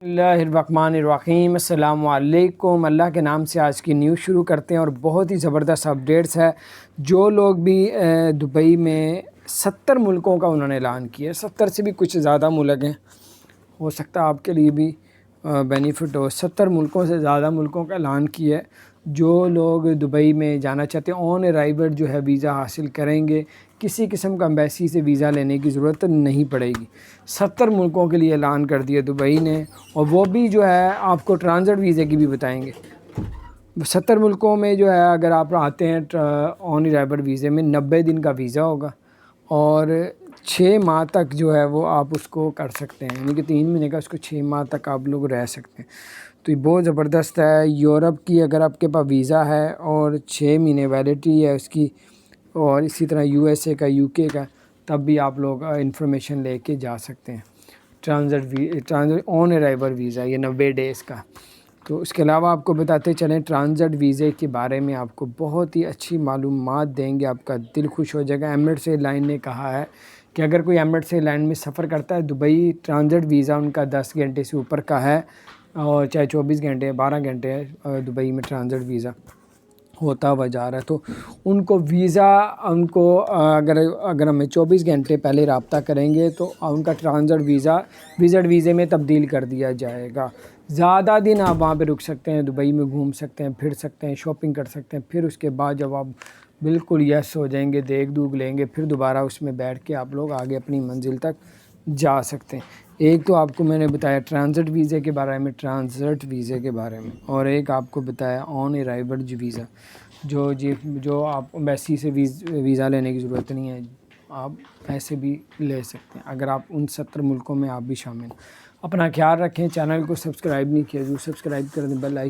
Bismillahirrahmanirrahim السلام علیکم۔ اللہ کے نام سے آج کی نیوز شروع کرتے ہیں اور بہت ہی زبردست اپڈیٹس ہے۔ جو لوگ بھی دبئی میں 70 ملکوں کا انہوں نے اعلان کیا ہے، 70 سے بھی کچھ زیادہ ملک ہیں، ہو سکتا ہے آپ کے لیے بھی بینیفٹ ہو۔ 70 ملکوں سے زیادہ ملکوں کا اعلان کیا ہے۔ جو لوگ دبئی میں جانا چاہتے ہیں آن ارائیول جو ہے ویزا حاصل کریں گے، کسی قسم کا ایمبیسی سے ویزا لینے کی ضرورت نہیں پڑے گی۔ 70 ملکوں کے لیے اعلان کر دیا دبئی نے، اور وہ بھی جو ہے آپ کو ٹرانزٹ ویزے کی بھی بتائیں گے۔ 70 ملکوں میں جو ہے اگر آپ آتے ہیں آن ارائیول ویزے میں 90 دن کا ویزا ہوگا، اور 6 ماہ تک جو ہے وہ آپ اس کو کر سکتے ہیں، یعنی کہ 3 مہینے کا اس کو 6 ماہ تک آپ لوگ رہ سکتے ہیں۔ تو یہ بہت زبردست ہے۔ یورپ کی اگر آپ کے پاس ویزا ہے اور 6 مہینے ویلڈٹی ہے اس کی، اور اسی طرح USA کا، UK کا، تب بھی آپ لوگ انفارمیشن لے کے جا سکتے ہیں۔ ٹرانزٹ آن ارائیول ویزا یہ 90 ڈیز کا۔ تو اس کے علاوہ آپ کو بتاتے چلیں ٹرانزٹ ویزے کے بارے میں آپ کو بہت ہی اچھی معلومات دیں گے، آپ کا دل خوش ہو جائے گا۔ ایمریٹس ایئر لائن نے کہا ہے کہ اگر کوئی ایمریٹس ایئر لائن میں سفر کرتا ہے، دبئی ٹرانزٹ ویزا ان کا 10 گھنٹے سے اوپر کا ہے، اور چاہے 24 گھنٹے 12 گھنٹے ہے، دبئی میں ٹرانزٹ ویزا ہوتا ہوا جا رہا ہے، تو ان کو ویزا ان کو اگر ہمیں 24 گھنٹے پہلے رابطہ کریں گے تو ان کا ٹرانزٹ وزٹ ویزے میں تبدیل کر دیا جائے گا۔ زیادہ دن آپ وہاں پہ رک سکتے ہیں، دبئی میں گھوم سکتے ہیں، پھر سکتے ہیں، شاپنگ کر سکتے ہیں۔ پھر اس کے بعد جب آپ بالکل یس ہو جائیں گے، دیکھ دوکھ لیں گے، پھر دوبارہ اس میں بیٹھ کے آپ لوگ آگے اپنی منزل تک جا سکتے ہیں۔ ایک تو آپ کو میں نے بتایا ٹرانزٹ ویزے کے بارے میں، ٹرانزٹ ویزے کے بارے میں، اور ایک آپ کو بتایا آن ارائیول ویزا، جو آپ ایمبیسی سے ویزا لینے کی ضرورت نہیں ہے، آپ ایسے بھی لے سکتے ہیں اگر آپ ان 70 ملکوں میں آپ بھی شامل ہیں۔ اپنا خیال رکھیں، چینل کو سبسکرائب نہیں کیا، ضرور سبسکرائب کر دیں، بیل آئیکن